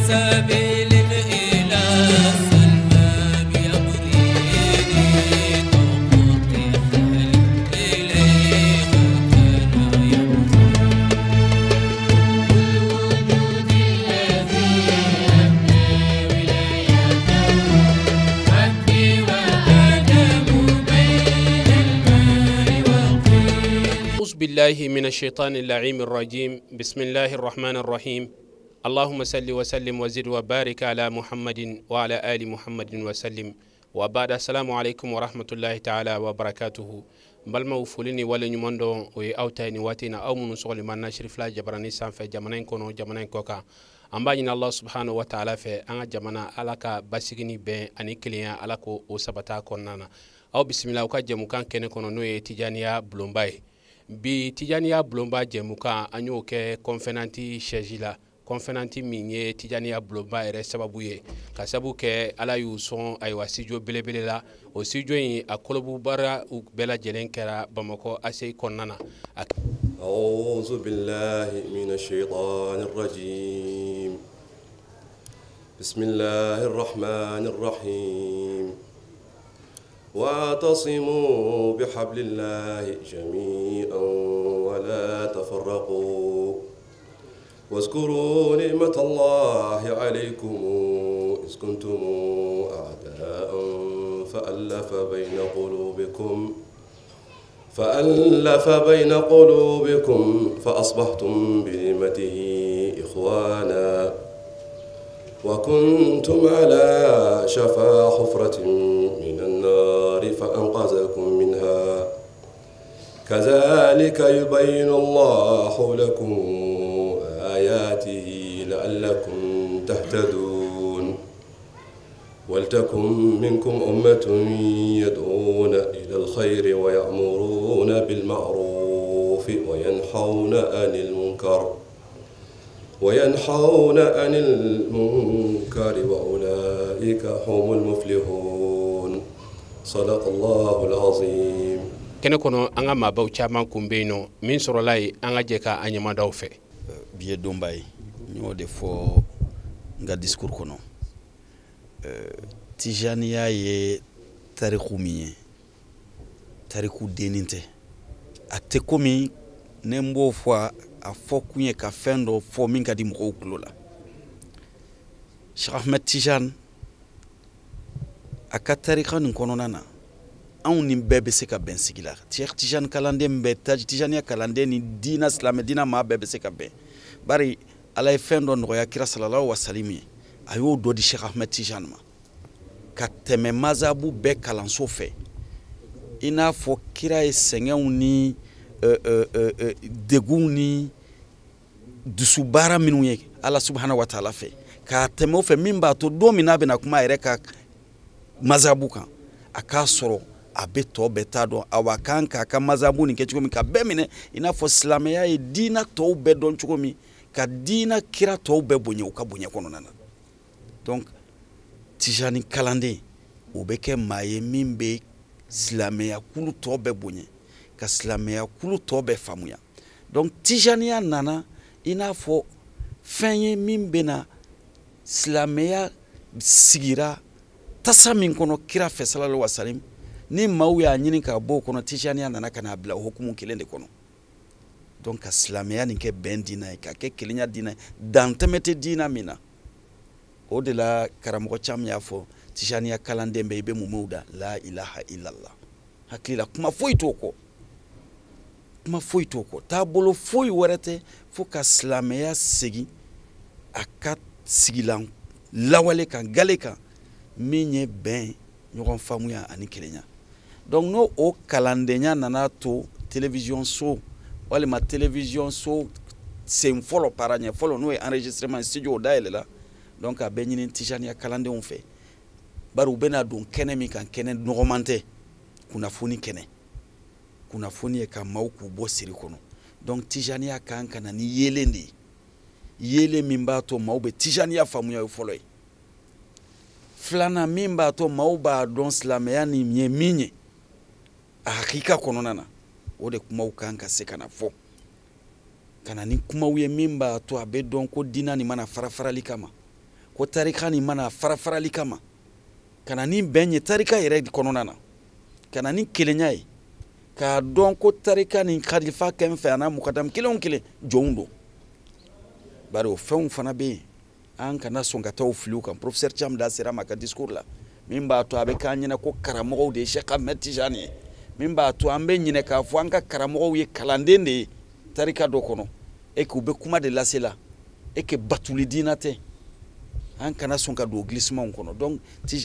سبيل إلى السلام يبريني طوقي إليه أنا يبريني الوجود الذي أبنى ولايته ربي وآدم بين الماء والطين. أعوذ بالله من الشيطان اللعين الرجيم. بسم الله الرحمن الرحيم. اللهم صل وسلم وزد وبارك على محمد وعلى آل محمد وسلم. وبعد السلام عليكم ورحمة الله تعالى وبركاته. balma ufulini wale nyumondo o awtayni watina aw mun sogli man nashrif la jabrani sanfe jamana kono jamana koka ambani Allah subhanahu wa ta'ala fe anga jamana alaka basigini be ani kliya alako o sabata konnana aw bismillah ka jamukan kene kono no e tijaniya blombay bi tijaniya blomba jamuka anyo ke konfenanti shejila konfenanti minye tijaniya blomba ere sababu ye ka sabu ke ala yu son ay wasijo belebele la o sijo yi akolobu bara u bela jelen kera bamako asay konnana. أعوذ بالله من الشيطان الرجيم بسم الله الرحمن الرحيم واعتصموا بحبل الله جميعا ولا تفرقوا واذكروا نعمة الله عليكم إذ كنتم أعداء فألف بين قلوبكم فأصبحتم بنعمته إخوانا وكنتم على شفا حفرة من النار فأنقذكم منها كذلك يبين الله لكم آياته لعلكم تهتدون ولتكن منكم أمة يدعون إلى الخير ويأمرون بالمعروف وينحون عن المنكر وأولئك هم المفلحون صدق الله العظيم. kene kono anga mabaw chaman kumbeno min sorolay anga jeka anyama daw fe biye dombay ñode fo nga discours kono tijaniya ye tariku miye tariku deninte ate komi nembo fo a fo kunye ka fendo fo min ka di mo kulola Cheikh Ahmed Tijan aka tarikan kono nana an ni bebe se ka ben sigila Cheikh Tijan kalande mbe taj Tijaniya kalande ni dina islam dina ma bebe se ka ben bari alay fendo no ya kira sallallahu alaihi wasallam ayo do di Cheikh Ahmed Tijan ma ka teme mazabu be kalanso fe ina fo kira e sengen ni degun ni dusubara minu ye Allah subhanahu wa ta'ala fe ka teme fe mimba to do mina be na kuma ere ka mazabu kan aka soro abe to beta don awakan ka mazabu ni ke chikomi ka be mine ina fo islamia e dina to be don chikomi ka dina kira to be bonye o ka bonye kono nana donc Tijani kalande o be ke maye mimbe islamia kulu to be bonye ka islamia kulu to be famuya donc Tijaniya nana ina fo fenye mimbe na islamia sigira tasamin kono kira fe sallallahu alaihi wasallam ni mawya nyini ka bo kono Tijaniya nana kana bla hukumu kilende kono donc islamia ni ke bendina ka ke kilinya dina dantemete dina mina o de la karamo cham ya fo Tijaniya kalande mbe be mumuda la ilaha illallah hakila kuma foi toko ta bolo foi warete fo ka islamia sigi akat sigilan lawale kan galeka minye ben ñogon famuya ani kelenya donc no o kalandenya nana to télévision so wala ma télévision so c'est follow paranya follow no enregistrement studio daile la donc a benyini Tijaniya kalande on fait baru bena don kene mi kan kene normante kuna funi e ka mauku bo siri kono donc Tijaniya kan kana ni yelendi yele mimbato maube Tijaniya famuya yo follow flana mimba to mauba don slameani minye hakika kono nana ode kuma ukanka sekana fo kana ni kuma uye mimba to abe don ko dina ni mana farafara likama ko tarika nin mana farafarali kama ka na ni bɛn ye tarika yɛrɛ kɔnɔna na ka na ni kelenya ye k'a dɔn ko tarika nin kalifa kɛ n fɛ a n'a mukadamu kelen o kelen jɔnw don bari o fɛnw fana bɛ yen an kana sɔn ka taa o filiw kan professeur Thiam da sera ma ka discours la min b'a to a bɛ k'an ɲɛna ko karamɔgɔw de ye Cheikh Ahmed Tijani ye min b'a to an bɛ ɲinɛ k'a fɔ an ka karamɔgɔw ye kalanden de ye tarika dɔ kɔnɔ et k'u bɛ kuma de lase la et que batuli diina tɛ an kana sɔn ka don glissement kɔnɔ donc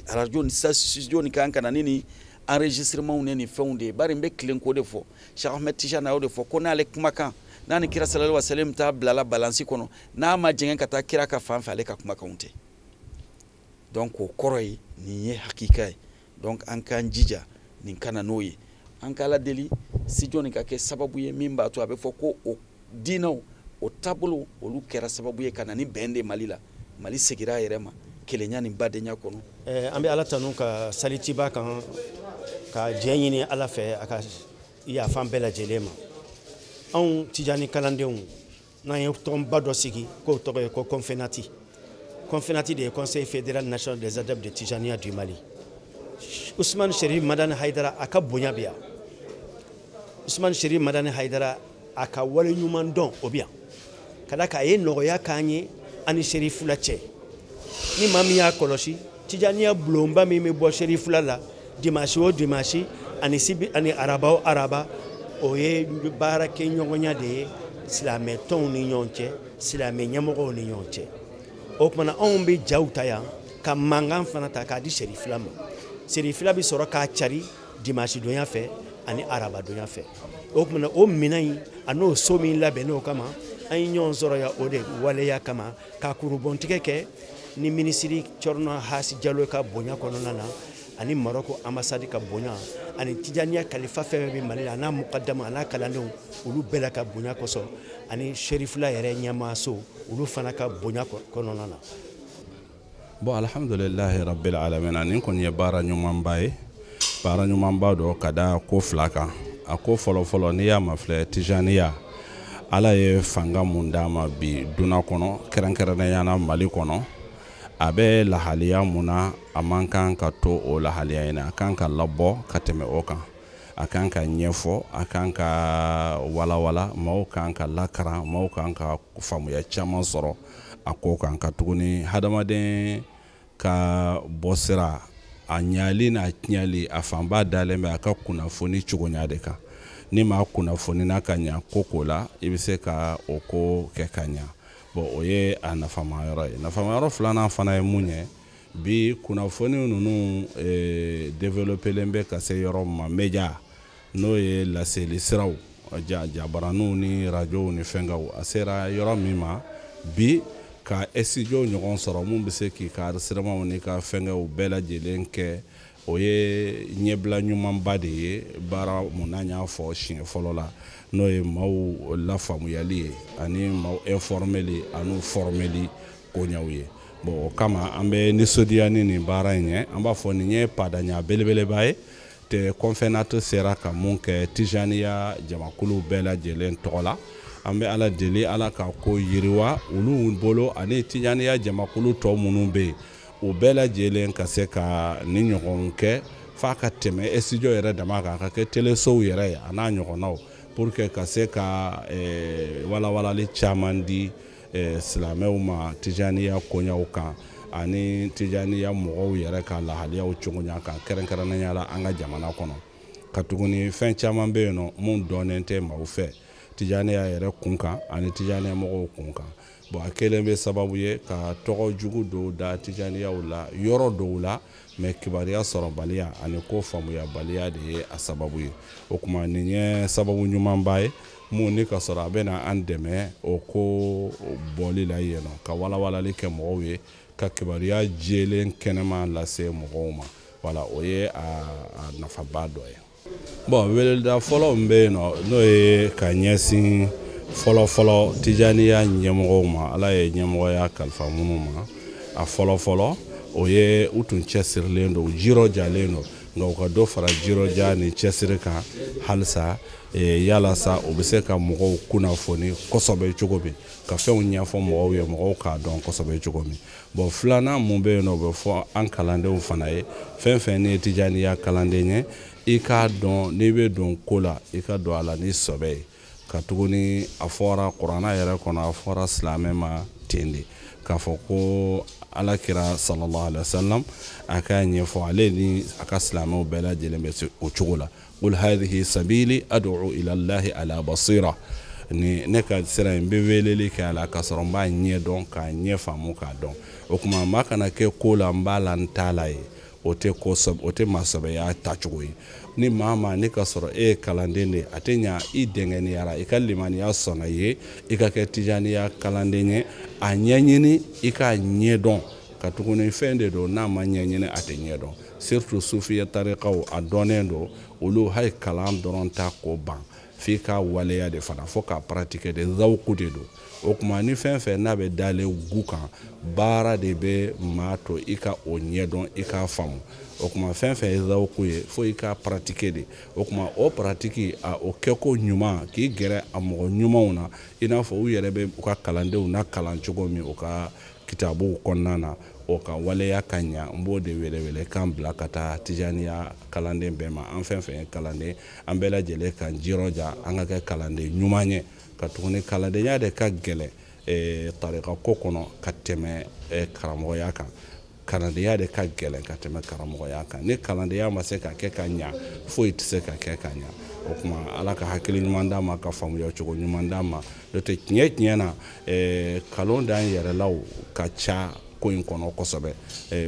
radio ni studio ni kan kana ni enregistrement ni fɛnw de bari n bɛ tilen ko de fɔ Cheikh Ahmed Tijani y'o de fɔ ko n'ale kumakan n'a ni kira sallallahu alaihi wasallam t'a bilala balansi kɔnɔ n'a ma jɛngɛn ka taa kira ka fan fɛ ale ka kumakanw tɛ donc o kɔrɔ ye nin ye hakika ye donc an k'an jija nin kana n'o ye an k'ala deli studio ni ka kɛ sababu ye min b'a to a bɛ fɔ ko o diinaw o taabolo olu kɛra sababu ye ka na ni bɛn de Mali la Mali segira a yɛrɛ ma kelenya ni badenya kɔnɔ an bɛ ala tanu ka salitiba kan ka diɲɛ ɲini ala fɛ a ka yafan bɛɛ lajɛlen ma anw Tijani kalandenw n'an ye tɔnba dɔ sigi k'o tɔgɔ ye ko Confenati Confenati de ye Conseil fédéral national des adeptes de Tijaniya du Mali Ousmane Cherif Madani Haidara a ka bonya bɛ yan Ousmane Cherif Madani Haidara a ka wale ɲuman dɔn o bɛ yan ka da k'a ye nɔgɔya k'an ye ani Cherifula cɛ ni maa min y'a kɔlɔsi Tijaniya bulonba min bɛ bɔ Cherifula la dimanche o dimanche ani araba o araba o ye baara kɛ ɲɔgɔnya de ye silamɛ tɔnw ni ɲɔgɔn cɛ silamɛ ɲɛmɔgɔw ni ɲɔgɔn cɛ o kumana anw bɛ jaw ta yan ka mankan fana ta k'a di Cherifula ma Cherifula bɛ sɔrɔ k'a cari dimanche donya fɛ ani araba donya fɛ o kumana o minɛn in a n'o so min labɛnn'o kama an ye ɲɔgɔn sɔrɔ yan o de waleya kama ka kurubɔntigɛ kɛ ni minisiri Cɔrɔna Hasi Jalo ka bonya kɔnɔna na ani Maroko ambassade ka bonya ani Tijaniya kalifa fɛn bɛ Mali la n'a mukadamu a n'a kalandenw olu bɛɛ la ka bonya kosɔn ani Cherifula yɛrɛ ɲɛmaaso olu fana ka bonya kɔnɔna na. Bon alhamdulilahi rabbil alamin nin kɔni ye baara ɲumanba ye baara ɲumanba dɔ ka da ko fila kan a ko fɔlɔfɔlɔ n'i y'a mafilɛ Tijaniya ala ye fanga mun d'a ma bi duna kɔnɔ kɛrɛnkɛrɛnnenya la Mali kɔnɔ a bɛ lahaliya mun na a man kan ka to o lahaliya in na a kan ka labɔ ka tɛmɛ o kan a kan ka ɲɛfɔ a kan ka walawala maaw kan ka lakaran maaw kan ka faamuya caman sɔrɔ a ko kan ka tuguni hadamaden ka bɔ sira a ɲali n'a tiɲɛli a fanba dalen bɛ a ka kunnafoni cogoya de kan ni maa kunnafoni na ka ɲa ko la i bɛ se ka o ko kɛ ka ɲa bon o ye a nafamayɔrɔ ye nafamayɔrɔ filanan fana ye mun ye bi kunnafoni ninnu développelen bɛ ka se yɔrɔ ma media n'o ye laseli siraw jabaraniw ni radiow ni fɛnkaw a sera yɔrɔ min ma bi ka studio ɲɔgɔn sɔrɔ mun bɛ se k'i ka enregistrements ni ka fɛnkɛw bɛɛ lajɛlen kɛ o ye ɲɛbila ɲumanba de ye baara mun n'an y'a fɔ siɲɛ fɔlɔ la n'o ye maaw lafaamuyali ye ani maaw informeli ani formeli koɲɛw ye bon o kama an bɛ nisɔndiya ni nin baara in ye an b'a fɔ nin ye paadaɲa belebeleba ye te Confenati sera ka mun kɛ Tijaniya jamakulu bɛɛ lajɛlen tɔgɔ la an bɛ ala deli ala ka ko yiriwa olu bolo ani Tijaniya jamakulu tɔ minnu bɛ yen o bɛɛ lajɛlen ka se ka ni ɲɔgɔn kɛ f'a ka tɛmɛ studio yɛrɛ dama kan ka kɛ telesow yɛrɛ ye a n'a ɲɔgɔnnaw pour que ka se ka walawalali caman di silamɛw ma Tijaniya koɲɛw kan ani Tijaniya mɔgɔw yɛrɛ ka lahaliyaw cogoya kan kɛrɛnkɛrɛnnenya la an ka jamana kɔnɔ ka tuguni fɛn caman bɛ yen nɔ mun dɔnnen tɛ maaw fɛ Tijaniya yɛrɛ kun kan ani Tijaniya mɔgɔw kun kan bon a kelen bɛ sababu ye ka tɔgɔ jugu dɔw da Tijaniyaw la yɔrɔ dɔw la mais kibariya sɔrɔbaliya ani ko faamuyabaliya de ye a sababu ye o kuma nin ye sababu ɲumanba ye mun ni ka sɔrɔ a bɛna an dɛmɛ o ko bɔli la yen nɔ ka walawalali kɛ mɔgɔw ye ka kibariya jɛlen kɛnɛma lase mɔgɔw ma wala o ye a nafaba dɔ ye bon weleda fɔlɔ min bɛ yen nɔ n'o ye ka ɲɛsin fɔlɔfɔlɔ Tijaniya ɲɛmɔgɔw ma ala ye ɲɛmɔgɔya kalifa minnu ma a fɔlɔfɔlɔ o ye u tun cɛsirilen don u jirɔjalen don nka u ka dɔ fara jirɔja ni cɛsiri kan halisa yalasa u bɛ se ka mɔgɔw kunnafoni kosɛbɛ cogo min ka fɛnw ɲɛfɔ mɔgɔw ye mɔgɔw k'a dɔn kosɛbɛ cogo min bon filanan mun bɛ yen nɔ o bɛ fɔ an kalandenw fana ye fɛn fɛn ni tijaniya kalanden ye i k'a dɔn n'i bɛ don ko la i ka don a la ni sɛbɛ ye ka tuguni a fɔra kuranɛ yɛrɛ kɔnɔ a fɔra silamɛ ma ten de k'a fɔ ko alakira sallallahu alaihi wasallam a ka ɲɛfɔ ale ni a ka silamɛw bɛɛ lajɛlen bɛ o cogo la qul hadhihi sabili ad'u ila allahi ala basira ni ne ka sira in bɛ weleli kɛ a la ka sɔrɔ n b'a ɲɛ dɔn k'a ɲɛ faamu k'a dɔn o tuma maa kana kɛ ko la n b'a la n t'a la ye o tɛ maasɛbɛya tacogo ye ni maa ma ne ka sɔrɔ e ye kalanden de a tɛ ɲa i dɛngɛniyara i ka limaniya sɔnna ye i ka kɛ tijaniya kalanden ye a ɲɛɲini i k'a ɲɛ dɔn ka tuguni fɛn de don n'a ma ɲɛɲini a tɛ ɲɛ dɔn surtout sufiya tarikaw a dɔnnen don olu hali kalan dɔrɔn ta ko ban f'i ka waleya de fana fo k'a pratiquer de zawuku de don o tuma ni fɛn fɛn n'a bɛ dalen gu kan baara de bɛ maa to i ka o ɲɛdɔn i k'a faamu o tuma fɛn fɛn ye zawuku ye fo i ka pratiquer de o tuma o pratique o kɛko ɲuman k'i gɛrɛ a mɔgɔ ɲumanw na i n'a fɔ u yɛrɛ bɛ u ka kalandenw na kalan cogo min u ka kitabuw kɔnɔna na o ka waleya ka ɲa n b'o de wele k'an bila ka taa tijaniya kalanden bɛɛ ma an fɛn fɛn ye kalanden an bɛɛ lajɛlen kan jirɔja an ka kɛ kalanden ɲuman ye ka tuguni kalandenya de ka gɛlɛ tarika ko kɔnɔ ka tɛmɛ karamɔgɔya kan kalandenya de ka gɛlɛn ka tɛmɛ karamɔgɔya kan ni kalandenya ma se ka kɛ ka ɲa foyi tɛ se ka kɛ ka ɲa o tuma ala ka hakili ɲuman d'a ma ka faamuya cogo ɲuman d'a ma n'o tɛ tiɲɛ na kalon d'an yɛrɛlaw ka ca ko in kɔnɔ kosɛbɛ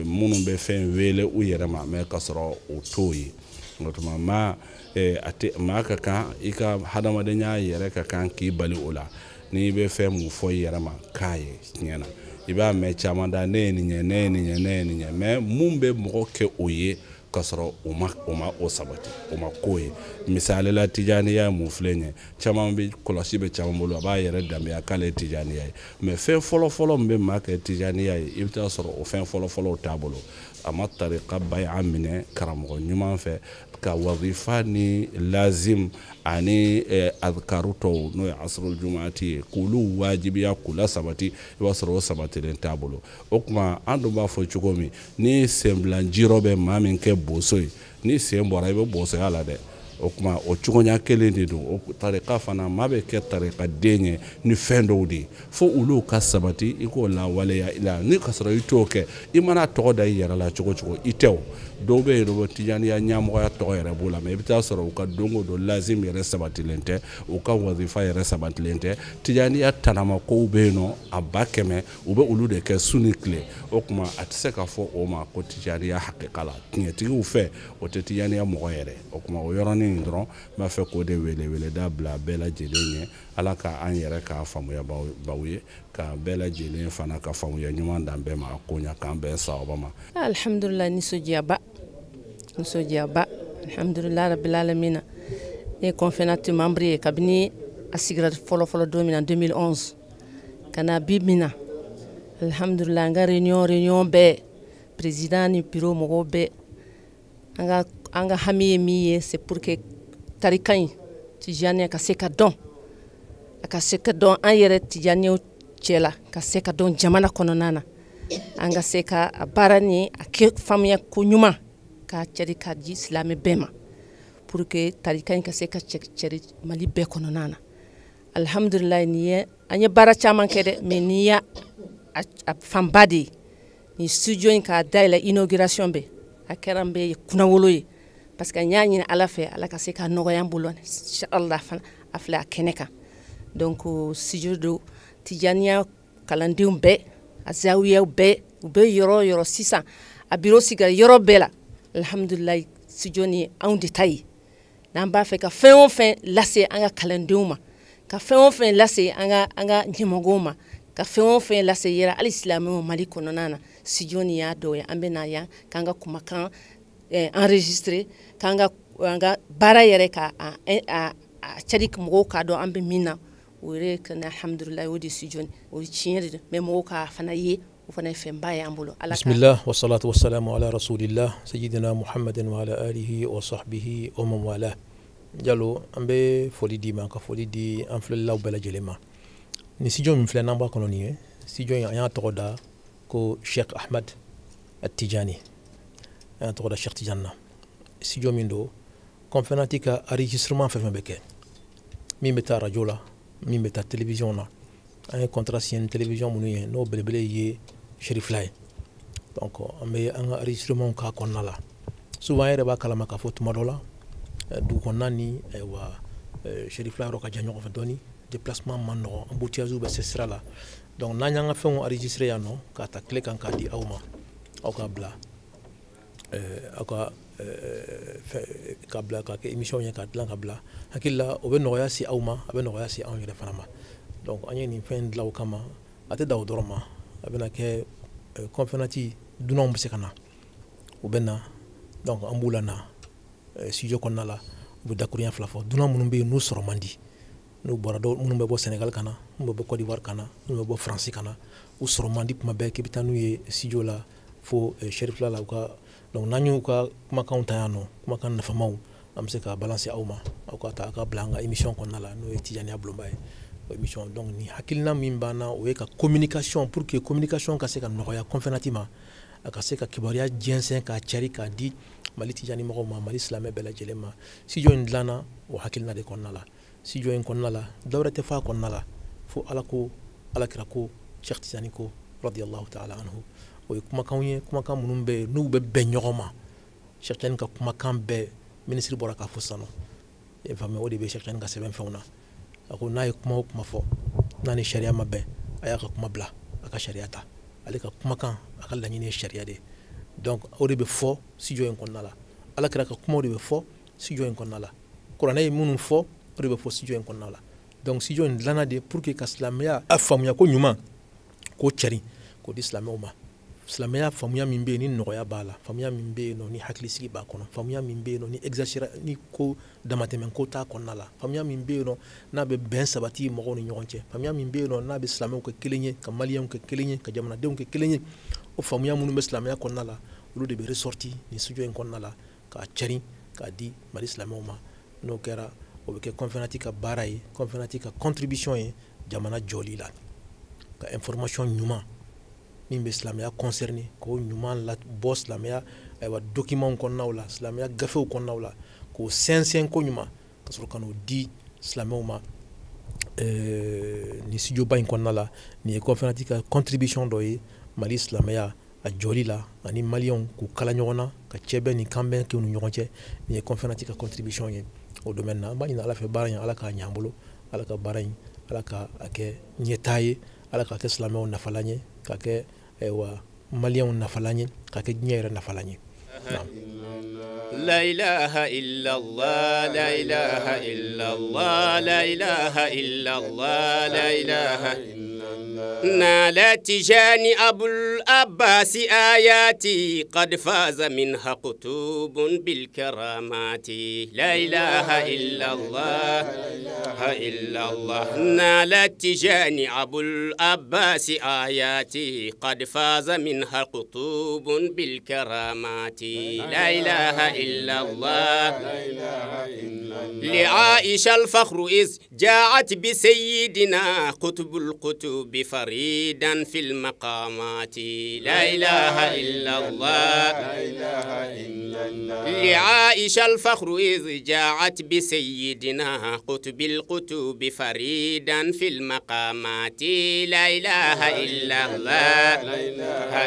minnu bɛ fɛn wele u yɛrɛ ma mɛ ka sɔrɔ o t'o ye o tuma maa ka kan i ka hadamadenya yɛrɛ ka kan k'i bali o la n'i bɛ fɛn mun fɔ i yɛrɛ ma k'a ye tiɲɛ na i b'a mɛn caman da ne ye nin ye ne ye nin ye ne ye nin ye mɛ mun bɛ mɔgɔ kɛ o ye ka sɔrɔ o ma o sabati o ma ko ye misali la tijaniya mun filɛ nin ye caman bɛ kɔlɔsi bɛ caman bolo a b'a yɛrɛ danbeya k'ale ye tijaniya ye mɛ fɛn fɔlɔ-fɔlɔ min bɛ maa kɛ tijaniya ye i bɛ taa sɔrɔ o fɛn fɔlɔ-fɔlɔw t'a bolo a ma tarika baya minɛ karamɔgɔ ɲuman fɛ ka wazifa ni lazim ani adkaru tɔw n'o ye asrul jumaati ye k'olu wajibiya k'u la sabati i b'a sɔrɔ o sabatilen t'a bolo o tuma an dun b'a fɔ cogo min ni senbilanjirɔ bɛ maa min kɛ boso ye ni sen bɔra i bɛ bosoya la dɛ o tuma o cogoya kelen de don o tarika fana maa bɛ kɛ tarika den ye ni fɛn dɔw de ye fo olu ka sabati i k'o lawaleya i la ni ka sɔrɔ i t'o kɛ i mana tɔgɔ da i yɛrɛ la cogo cogo i tɛ o dɔw bɛ yen nɔ tijaniya ɲɛmɔgɔya tɔgɔ yɛrɛ b'o la mɛ i bɛ taa sɔrɔ u ka don o don lazim yɛrɛ sabatilen tɛ u ka wazifa yɛrɛ sabatilen tɛ tijaniya tanama kow bɛ yen nɔ a ba kɛmɛ u bɛ olu de kɛ su ni tile o tuma a tɛ se ka fɔ o ma ko tijaniya hakika la tiɲɛtigiw fɛ o tɛ tijaniya mɔgɔ yɛrɛ o tuma o yɔrɔnin in dɔrɔn n b'a fɛ k'o de wele bila bɛɛ lajɛlen ye ala ka an yɛrɛ k'a faamuya baw ye ka bɛɛ lajɛlen fana ka faamuya ɲuman dan bɛɛ ma ko ɲa k'an bɛɛ sawaba ma alhamdulillah nisɔndiyaba alhamdulillah rabbil alamina ne conférence membre ye kabini a sigira fɔlɔ don min na 2011 kana bi min na alhamdulillah an ka réunion bɛɛ président ni bureau mɔgɔw bɛɛ an ka hami ye min ye c'est pour que tarika in tijaniya ka se ka dɔn a ka se ka dɔn an yɛrɛ tijaniyaw cɛla ka se ka dɔn jamana kɔnɔna na an ka se ka a baara ni a kɛ faamuya ko ɲuman ka cɛri ka di silamɛ bɛɛ ma pour que tarika in ka se ka cɛri mali bɛɛ kɔnɔna na alhamdulillah ni ye an ye baara caman kɛ dɛ mais ni ya a fanba de ye ni studio in k'a dayɛlɛ inauguration bɛ a kɛra n bɛ kunnawolo ye parce que n y'a ɲini ala fɛ ala ka se ka nɔgɔya n bolo inshallah fana a filɛ a kɛnɛ kan donc studio do tijaniya kalandenw bɛɛ a zawiyaw bɛɛ u bɛ yɔrɔ yɔrɔ sisan a bureau sigira yɔrɔ bɛɛ la alhamdulillah studio ni anw de ta ye n'an b'a fɛ ka fɛn o fɛn lase an ka kalandenw ma ka fɛn o fɛn lase an ka ɲɛmɔgɔw ma ka fɛn o fɛn lase yɛrɛ hali silamɛw mali kɔnɔna na studio ni y'a dɔw ye an bɛ na yan k'an ka kumakan enregistrer k'an ka baara yɛrɛ ka cɛdi mɔgɔw k'a dɔn an bɛ min na o yɛrɛ kana alhamdulillah o de studio ni o ye tiɲɛ de mais mɔgɔw k'a fana ye o fana ye fɛnba ye an bolo. Bismillah wa salatu wa salamu ala rasulillah sayyidina Muhammadin wa ala alihi wa sahbihi wa man wala. Jalo an bɛ foli di ma ka foli di an filɛlilaw bɛɛ lajɛlen ma. Ni studio min filɛ n'an b'a kɔnɔ nin ye studio in an y'a tɔgɔ da ko Sheikh Ahmad At-Tijani. An y'a tɔgɔ da Sheikh Tijani na. Studio min do conférence ka enregistrement fɛn fɛn bɛ kɛ min bɛ taa radio la min bɛ taa télévision na. An ye contrat signé télévision minnu ye n'o belebele ye Sherifila ye. Donc an bɛ an ka enregistrement k'a kɔnɔna la. Souvent an yɛrɛ b'a kalama k'a fɔ tuma dɔ la dugu kɔnɔna ni Sherifila yɔrɔ ka jan ɲɔgɔn fɛ dɔɔni déplacement man nɔgɔn embouteillage bɛ se sira la. Donc n'an y'an ka fɛnw enregistré yan nɔ k'a ta tile kan k'a di aw ma aw ka bila aw ka k'a bila k'a kɛ émission ye k'a dilan ka bila hakili la o bɛ nɔgɔya se aw ma a bɛ nɔgɔya se anw yɛrɛ fana ma. Donc an ye nin fɛn dilan o kama a tɛ da o dɔrɔn ma a bɛna kɛ conférence dunanw bɛ se ka na u bɛ na donc an b'u la na studio kɔnɔna la u bɛ dakuruɲɛ fila fɔ dunan minnu bɛ yen n'u sɔrɔ man di n'u bɔra dɔw minnu bɛ bɔ Sénégal ka na minnu bɛ bɔ Côte d'Ivoire ka na minnu bɛ bɔ France ka na u sɔrɔ man di tuma bɛɛ k'i bɛ taa n'u ye studio la fo Sherifila la u ka donc n'an y'u ka kumakanw ta yan nɔ kumakan nafamaw an bɛ se ka balancer aw ma aw ka taa a ka bila an ka émission kɔnɔna la n'o ye Tijaniya Bulonba ye o émission donc ni hakilina min b'an na o ye ka communication pour que communication ka se ka nɔgɔya conférence ma a ka se ka kibaruya jɛnsɛn k'a cari k'a di Mali Tijani mɔgɔw ma Mali silamɛ bɛɛ lajɛlen ma studio in dilanna o hakilina de kɔnɔna la studio in kɔnɔna la dɔwɛrɛ tɛ fɔ a kɔnɔna la fo Ala ko Alakira ko Cheikh Tijani ko radiyallahu ta'ala anhu o ye kumakanw ye kumakan minnu bɛ yen n'u bɛ bɛn ɲɔgɔn ma Cheikh Tijani ka kumakan bɛɛ ministre bɔra k'a fɔ sisan nɔ i ye faamuya o de bɛ Cheikh Tijani ka sɛbɛnfɛnw na a ko n'a ye kuma o kuma fɔ n'a ni sariya ma bɛn a y'a ka kuma bila a ka sariya ta ale ka kumakan a ka laɲini ye sariya de ye donc o de bɛ fɔ studio in kɔnɔna la Alakira ka kumaw de bɛ fɔ studio in kɔnɔna la kuranɛ ye minnu fɔ o de bɛ fɔ studio in kɔnɔna la donc studio in dilanna de pour que ka silamɛya a faamuya ko ɲuman k'o cari k'o di silamɛw ma silamɛya faamuya min bɛ yen ni nɔgɔya b'a la faamuya min bɛ yen nɔ ni hakilisigi b'a kɔnɔ faamuya min bɛ yen nɔ ni exagération ni ko damatɛmɛ ko t'a kɔnɔna la faamuya min bɛ yen nɔ n'a bɛ bɛn sabati mɔgɔw ni ɲɔgɔn cɛ faamuya min bɛ yen nɔ n'a bɛ silamɛw kɛ kelen ye ka maliyɛnw kɛ kelen ye ka jamanadenw kɛ kelen ye o faamuya minnu bɛ silamɛya kɔnɔna la olu de bɛ ressorti ni studio in kɔnɔna la k'a cari k'a di Mali silamɛw ma n'o kɛra o bɛ kɛ conférence ka baara ye conférence ka contribution ye jamana jɔli la ka information ɲuman min bɛ silamɛya concerné k'o ɲuman la bɔ silamɛya ayiwa document kɔnɔnaw la silamɛya gafew kɔnɔnaw la k'o sɛnsɛn ko ɲuman ka sɔrɔ ka n'o di silamɛw ma ni studio ba in kɔnɔna la nin ye conférence ka contribution dɔ ye Mali silamɛya a jɔli la ani maliyɛnw k'u kala ɲɔgɔn na ka cɛbɛn ni kanbɛn kɛ u ni ɲɔgɔn cɛ nin ye conférence ka contribution ye o domaine na an b'a ɲini Ala fɛ baara in Ala k'a ɲɛ an bolo Ala ka baara in Ala ka a kɛ ɲɛtaa ye Ala k'a kɛ silamɛw nafalan ye k'a kɛ maliyɛnw nafalan ye k'a kɛ diɲɛ yɛrɛ nafalan ye. لا إله إلا الله لا إله إلا الله لا إله إلا الله لا إله نال تجاني أبو الأباس آياتي قد فاز منها قطوب بالكرامات لا إله إلا الله إلا الله نال تجاني أبو الأباس آياتي قد فاز منها قطوب بالكرامات لا إله إلا الله لعائشة الفخر إذ جاءت بسيدنا قطب القطوب فريدا في المقامات لا إله إلا الله لعائشة الفخر إذ جاءت بسيدنا قطب القطوب فريدا في المقامات لا إله إلا الله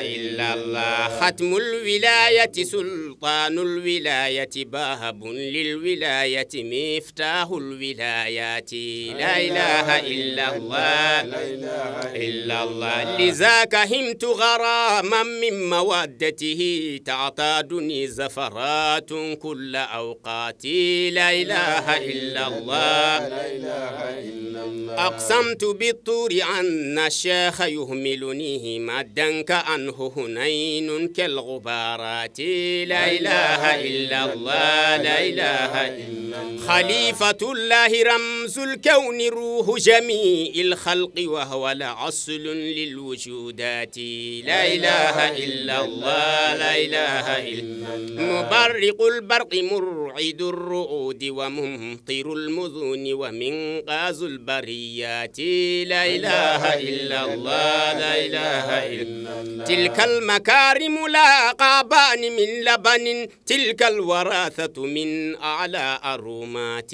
إلا الله ختم الولاية سلطان الولاية باب للولاية مفتاح الولايات لا إله إلا الله إلا الله لذاك همت غراما من مودته تعتادني زفرات كل أوقاتي لا إله إلا الله أقسمت بالطور أن الشيخ يهملني مدا كأنه هنين كالغبارات لا إله إلا الله لا إله إلا الله خليفة الله رمز شمس الكون روح جميع الخلق وهو الأصل للوجودات لا إله إلا الله لا إله إلا الله مبرق البرق مرعد الرعود وممطر المذون ومنقاذ البريات لا إله إلا الله لا إله إلا الله تلك المكارم لا قابان من لبن تلك الوراثة من أعلى أرومات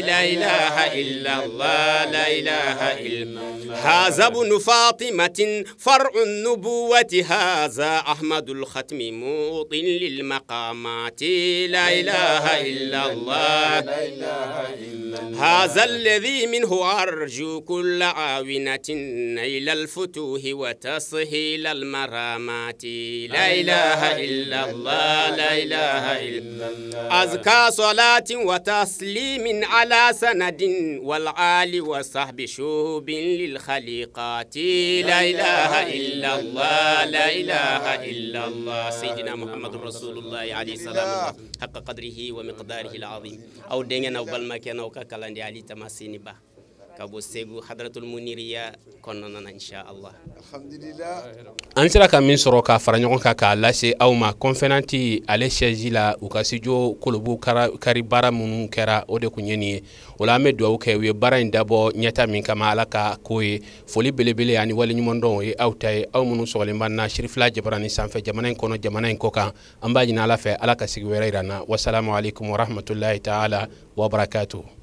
لا إله إلا الله لا إله إلا الله هذا ابن فاطمة فرع النبوة هذا أحمد الختم موطن للمقامات لا إله إلا الله لا إله إلا الله هذا الذي منه أرجو كل عاونة إلى الفتوح وتصهيل المرامات لا إله إلا الله لا إله إلا الله أزكى صلاة وتسليم على سند والعال وصحب شوب للخليقات لا إله إلا الله لا إله إلا الله سيدنا محمد رسول الله عليه السلام حق قدره ومقداره العظيم أو دينا أو بالمكان أو كالندي علي تماسيني با كابو سيغو حضرة المنيرية كوننا إن شاء الله الحمد لله an sera ka min sɔrɔ ka fara ɲɔgɔn kan k'a lase aw ma conférencier ale siège la u ka studio kolobu kari baara minnu kɛra o de kun ye nin ye o la an bɛ dugawu kɛ u ye baara in dabɔ ɲɛta min kama ala ka ko ye foli belebele ani waleɲumandɔn o ye aw ta ye aw minnu sɔgɔlen b'an na sirifila jabarani sanfɛ jamana in kɔnɔ jamana in kɔ kan an b'a ɲini ala fɛ ala ka sigi wɛrɛ yira n na wasalamu alaikum warahmatullahi taala wabarakatuh.